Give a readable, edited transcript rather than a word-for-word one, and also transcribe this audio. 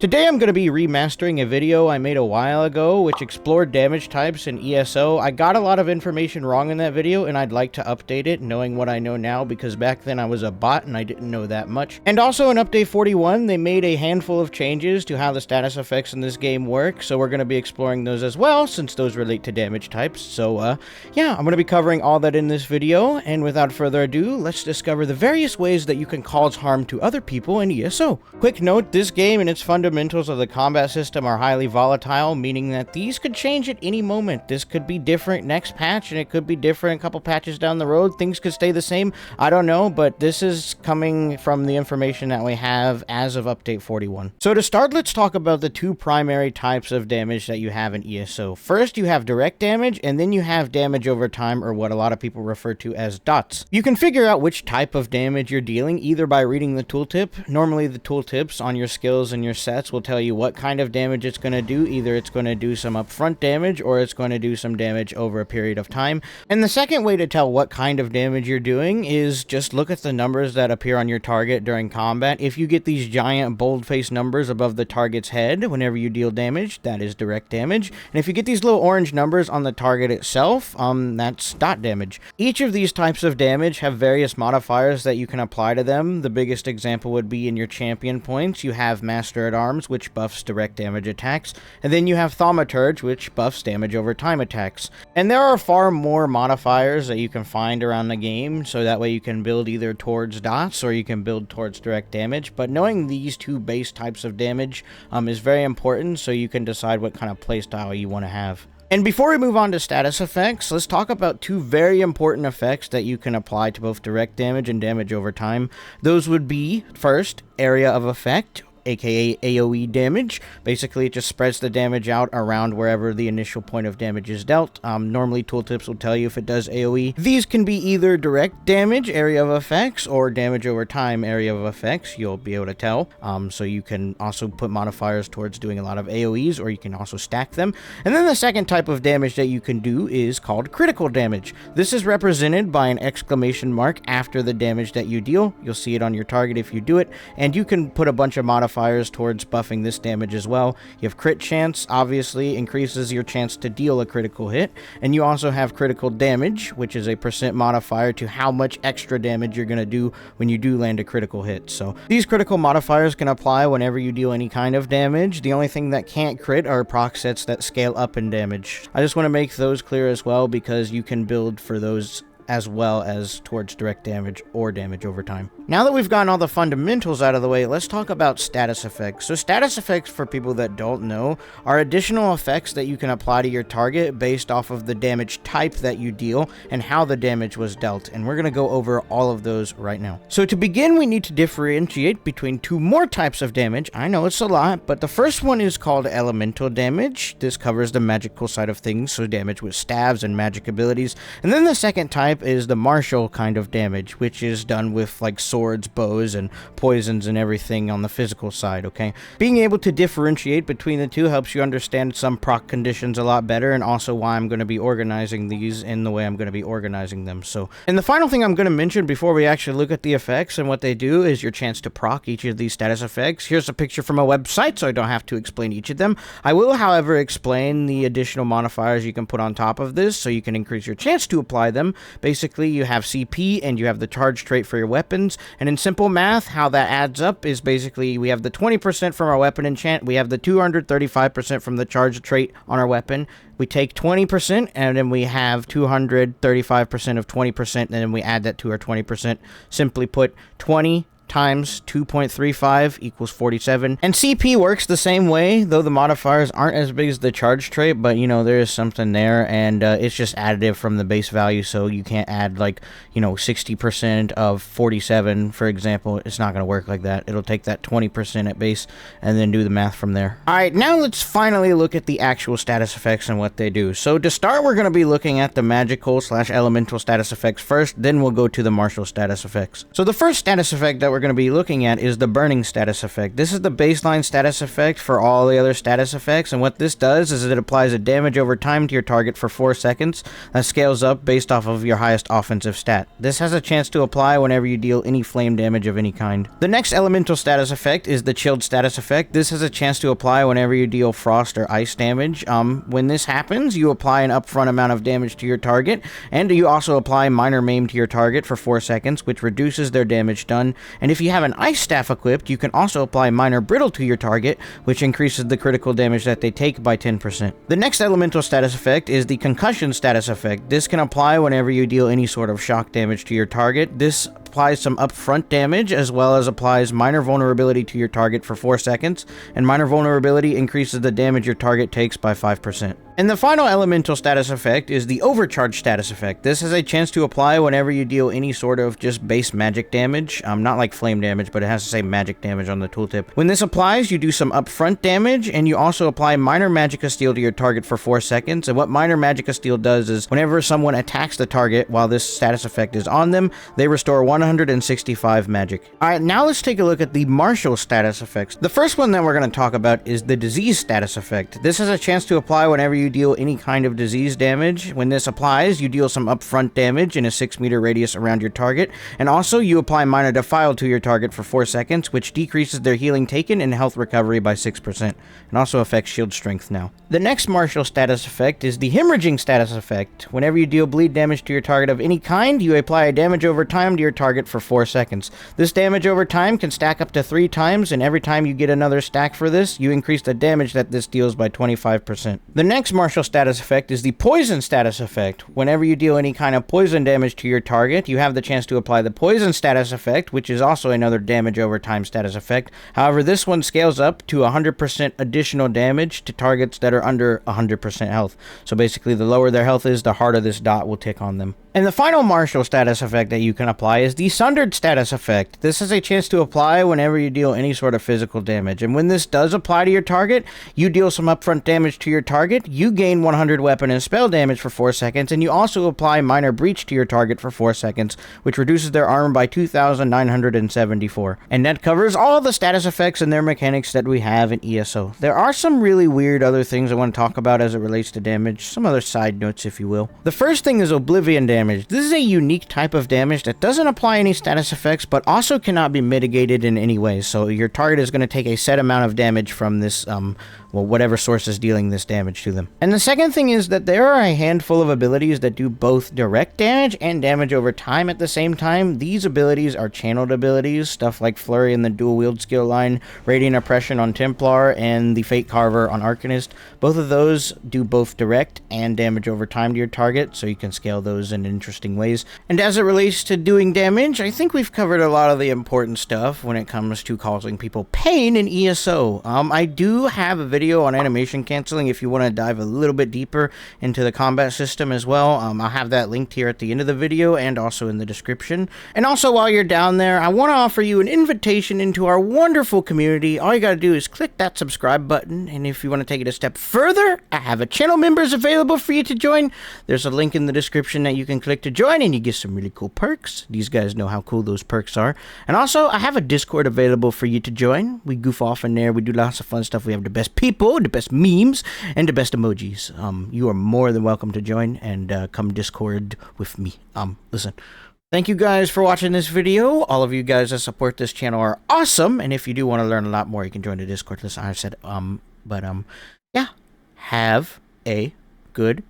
Today I'm going to be remastering a video I made a while ago which explored damage types in ESO. I got a lot of information wrong in that video and I'd like to update it knowing what I know now because back then I was a bot and I didn't know that much. And also in update 41 they made a handful of changes to how the status effects in this game work, so we're going to be exploring those as well since those relate to damage types. So yeah, I'm going to be covering all that in this video, and without further ado, let's discover the various ways that you can cause harm to other people in ESO. Quick note, this game and its fundamentals of the combat system are highly volatile, meaning that these could change at any moment. This could be different next patch, and it could be different a couple patches down the road. Things could stay the same. I don't know, but this is coming from the information that we have as of update 41. So to start, let's talk about the two primary types of damage that you have in ESO. First, you have direct damage, and then you have damage over time, or what a lot of people refer to as dots. You can figure out which type of damage you're dealing either by reading the tooltip. Normally the tooltips on your skills and your sets will tell you what kind of damage it's going to do. Either it's going to do some upfront damage or it's going to do some damage over a period of time. And the second way to tell what kind of damage you're doing is just look at the numbers that appear on your target during combat. If you get these giant bold-faced numbers above the target's head whenever you deal damage, that is direct damage. And if you get these little orange numbers on the target itself, that's dot damage. Each of these types of damage have various modifiers that you can apply to them. The biggest example would be in your champion points. You have Master at Arms, which buffs direct damage attacks, and then you have Thaumaturge, which buffs damage over time attacks. And there are far more modifiers that you can find around the game, so that way you can build either towards dots or you can build towards direct damage. But knowing these two base types of damage is very important, so you can decide what kind of playstyle you want to have. And before we move on to status effects, let's talk about two very important effects that you can apply to both direct damage and damage over time. Those would be, first, area of effect, aka AOE damage. Basically, it just spreads the damage out around wherever the initial point of damage is dealt. Normally, tooltips will tell you if it does AOE. These can be either direct damage, area of effects, or damage over time, area of effects. You'll be able to tell. So you can also put modifiers towards doing a lot of AOEs, or you can also stack them. And then the second type of damage that you can do is called critical damage. This is represented by an exclamation mark after the damage that you deal. You'll see it on your target if you do it, and you can put a bunch of modifiers towards buffing this damage as well. You have crit chance, obviously increases your chance to deal a critical hit, and you also have critical damage, which is a % modifier to how much extra damage you're going to do when you do land a critical hit. So these critical modifiers can apply whenever you deal any kind of damage. The only thing that can't crit are proc sets that scale up in damage. I just want to make those clear as well because you can build for those as well as towards direct damage or damage over time. Now that we've gotten all the fundamentals out of the way, let's talk about status effects. So status effects, for people that don't know, are additional effects that you can apply to your target based off of the damage type that you deal and how the damage was dealt. And we're going to go over all of those right now. So to begin, we need to differentiate between two more types of damage. I know it's a lot, but the first one is called elemental damage. This covers the magical side of things, so damage with staves and magic abilities. And then the second type is the martial kind of damage, which is done with like swords, bows, and poisons and everything on the physical side, okay? Being able to differentiate between the two helps you understand some proc conditions a lot better, and also why I'm going to be organizing these in the way I'm going to be organizing them. So, and the final thing I'm going to mention before we actually look at the effects and what they do is your chance to proc each of these status effects. Here's a picture from a website, so I don't have to explain each of them. I will, however, explain the additional modifiers you can put on top of this so you can increase your chance to apply them. Basically, you have CP and you have the charge trait for your weapons, and in simple math, how that adds up is basically we have the 20% from our weapon enchant, we have the 235% from the charge trait on our weapon, we take 20%, and then we have 235% of 20%, and then we add that to our 20%. Simply put, 20 times 2.35 equals 47. And CP works the same way, though the modifiers aren't as big as the charge trait, but you know, there is something there, and it's just additive from the base value, so you can't add like, you know, 60% of 47, for example. It's not going to work like that. It'll take that 20% at base and then do the math from there. Alright, now let's finally look at the actual status effects and what they do. So to start, we're going to be looking at the magical / elemental status effects first, then we'll go to the martial status effects. So the first status effect that we're we're going to be looking at is the burning status effect. This is the baseline status effect for all the other status effects, and what this does is it applies a damage over time to your target for 4 seconds that scales up based off of your highest offensive stat. This has a chance to apply whenever you deal any flame damage of any kind. The next elemental status effect is the chilled status effect. This has a chance to apply whenever you deal frost or ice damage. When this happens, you apply an upfront amount of damage to your target, and you also apply minor maim to your target for 4 seconds, which reduces their damage done. And if you have an ice staff equipped, you can also apply minor brittle to your target, which increases the critical damage that they take by 10%. The next elemental status effect is the concussion status effect. This can apply whenever you deal any sort of shock damage to your target. This applies some upfront damage as well as applies minor vulnerability to your target for 4 seconds, and minor vulnerability increases the damage your target takes by 5%. And the final elemental status effect is the overcharge status effect. This has a chance to apply whenever you deal any sort of just base magic damage. Not like flame damage, but it has to say magic damage on the tooltip. When this applies, you do some upfront damage, and you also apply minor magicka steel to your target for 4 seconds. And what minor magicka steel does is whenever someone attacks the target while this status effect is on them, they restore 165 magic. Alright, now let's take a look at the martial status effects. The first one that we're going to talk about is the disease status effect. This has a chance to apply whenever you deal any kind of disease damage. When this applies, you deal some upfront damage in a 6-meter radius around your target, and also you apply minor defile to your target for 4 seconds, which decreases their healing taken and health recovery by 6%, and also affects shield strength now. The next martial status effect is the hemorrhaging status effect. Whenever you deal bleed damage to your target of any kind, you apply a damage over time to your target for 4 seconds. This damage over time can stack up to 3 times, and every time you get another stack for this, you increase the damage that this deals by 25%. The next martial status effect is the poison status effect. Whenever you deal any kind of poison damage to your target, you have the chance to apply the poison status effect, which is also another damage over time status effect. However, this one scales up to 100% additional damage to targets that are under 100% health. So basically, the lower their health is, the harder this dot will tick on them. And the final martial status effect that you can apply is the sundered status effect. This has a chance to apply whenever you deal any sort of physical damage. And when this does apply to your target, you deal some upfront damage to your target, you gain 100 weapon and spell damage for 4 seconds, and you also apply minor breach to your target for 4 seconds, which reduces their armor by 2,974. And that covers all the status effects and their mechanics that we have in ESO. There are some really weird other things I want to talk about as it relates to damage, some other side notes if you will. The first thing is Oblivion damage. This is a unique type of damage that doesn't apply any status effects, but also cannot be mitigated in any way. So your target is going to take a set amount of damage from this, whatever source is dealing this damage to them. And the second thing is that there are a handful of abilities that do both direct damage and damage over time at the same time. These abilities are channeled abilities, stuff like Flurry in the dual wield skill line, Radiant Oppression on Templar, and the Fate Carver on Arcanist. Both of those do both direct and damage over time to your target, so you can scale those in interesting ways. And as it relates to doing damage, I think we've covered a lot of the important stuff when it comes to causing people pain in ESO. I do have a video on animation canceling if you want to dive a little bit deeper into the combat system as well. I'll have that linked here at the end of the video and also in the description. And also while you're down there, I want to offer you an invitation into our wonderful community. All you got to do is click that subscribe button, and if you want to take it a step further, I have a channel members available for you to join. There's a link in the description that you can click to join, and you get some really cool perks. These guys know how cool those perks are. And also, I have a Discord available for you to join. We goof off in there. We do lots of fun stuff. We have the best people, the best memes, and the best emojis. You are more than welcome to join and come Discord with me. Listen. Thank you guys for watching this video. All of you guys that support this channel are awesome. And if you do want to learn a lot more, you can join the Discord. Listen, I said, yeah. Have a good